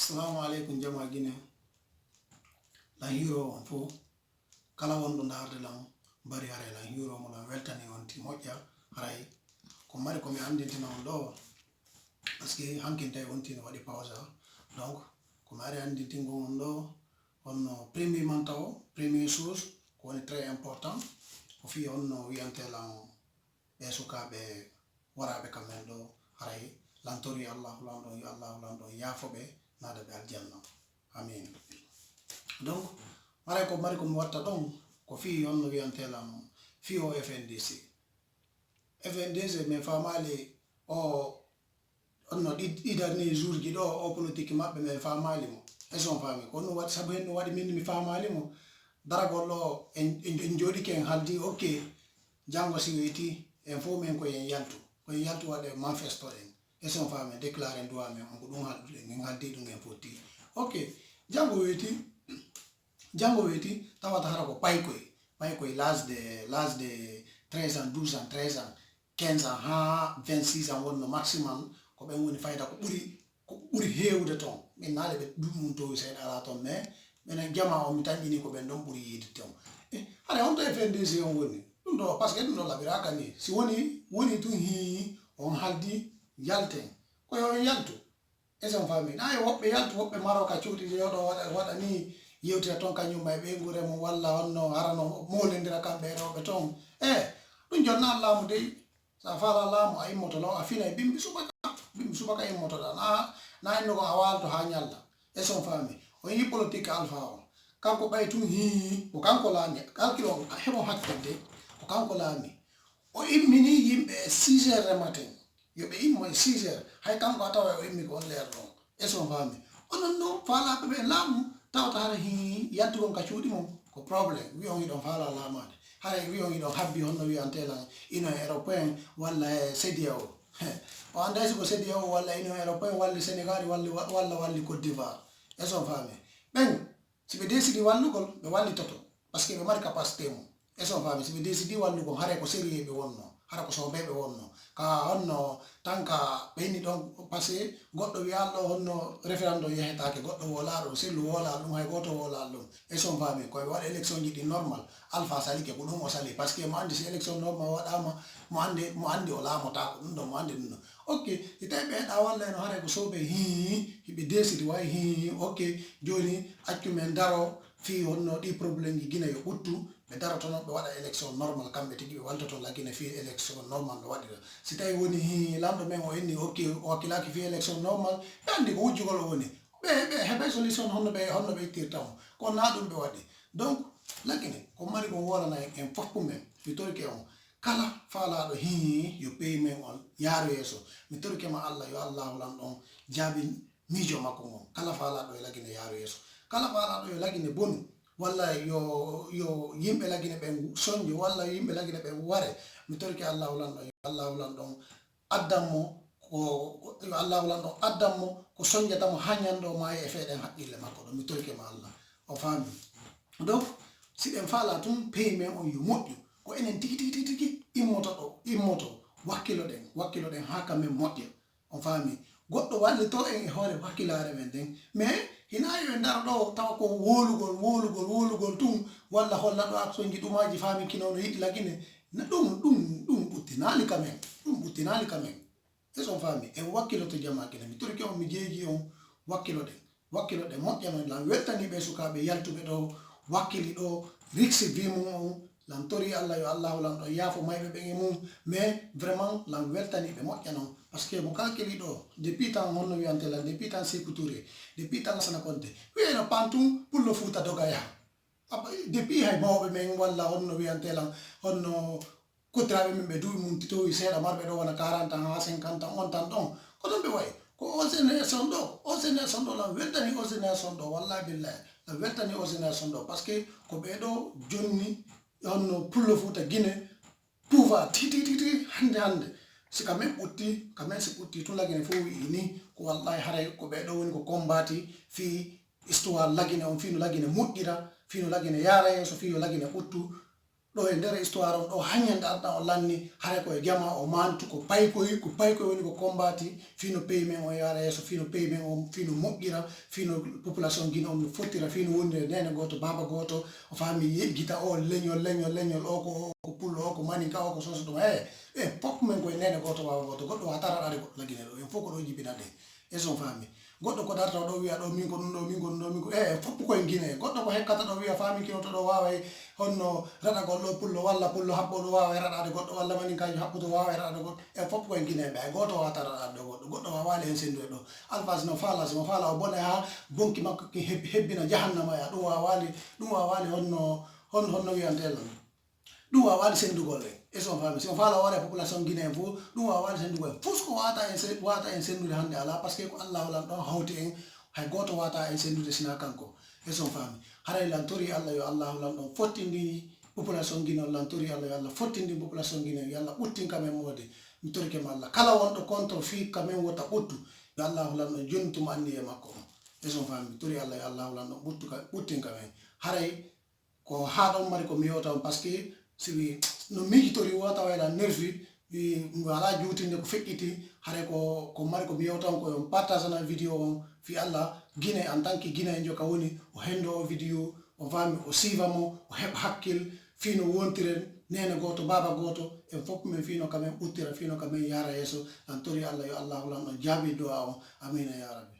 Assalamu alaikum jama Guinea. La hero on fo kala wonɗo darde lam bari hare la hero mo la weltani on ti moƴƴa haray ko mari ko mi andintina on ɗo parce que hankinte on tino waɗi pause donc ko mari andintingo on ɗo on premier mantaw premier chose ko woni très important ko fi on no wiyantelan ɓe sukaɓe waraɓe kamen ɗo haray lantori allahu lanɗon yo allahu lanɗon yaafoɓe nada ɓe aljanna amin. Donc maray ko mari ko mi watta ɗon ko fi on no wiyantelan fi o FNDC min famali o onno ɗiɗarni jour ji ɗo o politique maɓɓe min famali mo eson fami ko ɗum waɗi saabu hen ɗum waɗi min mi famali mo daragol ɗo en joɗike en haldi ok janggo si weyti en fo min koyen yaltu waɗe manifesto en eson fami déclaré droit men on ko ɗum haldude en haldi ɗum en fotti ok janggo weyti tawata hara ko paykoye l'âge de 13 ans 12 ans 13 ans 15 ans ha 26 ans wonno maximum ko ɓen woni fayda ko ɓuri hewde ton min naale ɓe ɗum mum towi seeɗa ala ton mais minen jama o mi tañƴini ko ɓen ɗon ɓuri yiide ton haɗa on to FNDC on woni ɗum ɗo par ce que ɗum ɗo laɓiraka ni si woni tun hi on haldi yalten koyo on yaltu eson fami na woɓɓe yaltu woɓɓe maroka cuuɗi yoɗo waɗa ni yewtira ton kañum may ɓe gure mum walla onno harano molendira kamɓe rewɓe ton ɗum jonna laamu dey sa fala laamu a immoto law a fina e bimbi subaka immotoɗa na inno ko a walto ha ñalla eson fami on yi politique alpha o kanko ɓay tun hi ko kanko laami kalkilo heɓo hakkilde ko kanko laami o immini yimɓe 6 heures du matin yoɓe immo e 6 heures hay kanko a tawa o immi ko on leer ɗon eson fami onon no faalaɓe ɓe laamu tawta hara hi yaltugon ka cuuɗi mum ko probléme wi on yiɗon faala laamade haray wi on yiɗon habbi honno wiyantelan union européen walla CEDEAO o anday siko CEDEAO walla union européen walli sénégal walla walli côte d'ivoire eson fami ɓen si ɓe décidi wallugol ɓe wallitoto par ce que ɓe mari capacité mum eson fami si ɓe décidi wallugol haray ko sérieux ɓe wonno hara ko sobeɓe wonno ka honno tanka ɓeyni ɗon par ce que goɗɗo wiyalɗo honno référendum yehetake goɗɗo wolaɗo sellu wolal ɗum hay goto wolal ɗum eson fami koye waɗa élection ji ɗi normal alpha salike ko ɗum o sali par ce que mo andi si élection normal waɗama mo andi o laamotako ɗum ɗon mo andi ɗum ɗon ok si tawi ɓeeɗa walla eno haray ko soɓe hiɓe décide way ok joni accumen daro fi honno ɗi probléme ji guina yo ɓuttu ɓe daroto noon ɓe waɗa élection normal kamɓe tigi ɓe waltoto laguine fi élection normal ɓe waɗira si tawi woni lamɗo men o inni ok o hakkilaki fi élection normal ɓe andi ko wujjugol o woni ɓe heɓay solution honno ɓe ittirta mo kono na ɗum ɓe waɗi donc laguine ko mari ko wolana en foffu men mi torike on kala faalaɗo yo pays men on yaaru yeeso mi torikema allah yo allahu lanɗon jaabi miijo makko ngon kala faalaɗo e laguine yaaru yeeso kala faalaɗo yo laguine bonu walla yo yimɓe laguine ɓen soñjo walla yimɓe laguine ɓen ware mi torike allahu lanɗon addanmo yo allahu lanɗon addanmo ko soñjatamo ha ñanɗo maayi e feeɗen haqqille makko ɗo mi torikema allah o faami donc si ɓen faala tun pays men on yo moƴƴu ko enen tigi immoto wakkilo ɗen ha kamen moƴƴa on faami goɗɗo wallito en e hoore wakkilare men ɗen mais hina yo ndar ɗo tawa ko wolugol tun walla holla ɗo action ji ɗumaji faami kinono yiɗi laguine ɗum ɓuttinali kamen eson faami en wakkiloto jama guine mi toriki on mi jeeji on wakkilo ɗen moƴƴano lam weltaniɓe sukaɓe yaltuɓe ɗo wakkili ɗo riksi vi mum on lam tori allah yo allahu lam ɗo yaafo mayɓe ɓen e mum mais vraiment lam weltaniɓe moƴƴa noon par ce que mo kalkili ɗo depuis temps honno wiyantela depuis temps Sékou Touré depuis temps Lansana Conté wiyeno pantum pullo Fouta doga yaha depuis hay mawɓe men walla honno wiyantelan honno kuttiraɓe min ɓe duuɓi mum titowi seeɗa marɓe ɗo wona 40 ans ha 50 ans on tan ɗon ko ɗon ɓe wayi ko o génération ɗo lam weltani o génération ɗo wallahi billahi lam weltani o génération ɗo par ce que ko ɓeɗo jonni honno pullo Fouta Guinée pouvoir titi hande si kamen si ɓutti tun laguine fo wi ni ko wallahi haray ko ɓeɗo woni ko combati fi histoire laguine on fino laguine moƴƴira fino laguine yaara yeeso fino laguine ɓuttu ɗo e nder histoire on ɗo hañande arɗa o lanni hara koye jama o mantu ko paykoy woni ko combati fino pays men o yara yeeso fino pays men o fino moƴƴira fino population guine o no fottira fino wondire nene goto baba goto o faami yeggita o leñol o ko pullo o ko maninka o ko soso ɗum pop men koye nene goto baba goto goɗɗo wa tara ɗade goɗɗo laguine ɗo en fof ko ɗo jibina ɗe e son faami goɗɗo ko darta ɗo wiya ɗo min ko ɗum ɗo min ko ɗum ɗo min ko fopp koye guine goɗɗo ko hekkata ɗo wiya faami kino to ɗo waway honno raɗagol ɗo pullo walla pullo haɓɓo ɗo waway raɗade goɗɗo walla maninkaji haɓɓuto waway raɗade goɗɗo fopp koye guine ɓe goto wata raɗade ɗo goɗɗo wa wali hen sendu e ɗo alphas no faala simo faala o bone ha bonki makko ki hebbina jahannama ya ɗum wa wali honno wiyantelo ɗum wa wali sendugol e son faami simo faala wore population guinéen fof ɗum wa wali sendugol fus ko wata en sendude hande ala par ce que ko allah lan ɗon hawti en hay goto wata en sendude sina kanko e son faami haray lan tori allah yo allahu lan ɗon fottindi population guinéen lan tori allah yo allah fottindi population guinéen yo allah ɓuttin kamen mode mi torikema allah kala wonɗo contre fi kamen wota ɓuttu yo allahu lan ɗon jontuma anni e makko on e son faami mi tori allah yo allahu lan ɗon ɓuttin kamen haray ko ha ɗon mari ko mi yewta on par ce que si no miijitori wota wayla nervi wala juutinde ko feƴƴiti hare ko mari ko mi yewtan ko on partage na vidéo on fi allah guine en tant que guine joka woni o hendo o vidéo o fami o siiva mo o heɓa hakkil fino wontiren nene goto baba goto en fof men fino kamen ɓuttira fino kamen yara yeeso an tori allah yo allahu lan ɗon jaabi du'a o amina ya rabbi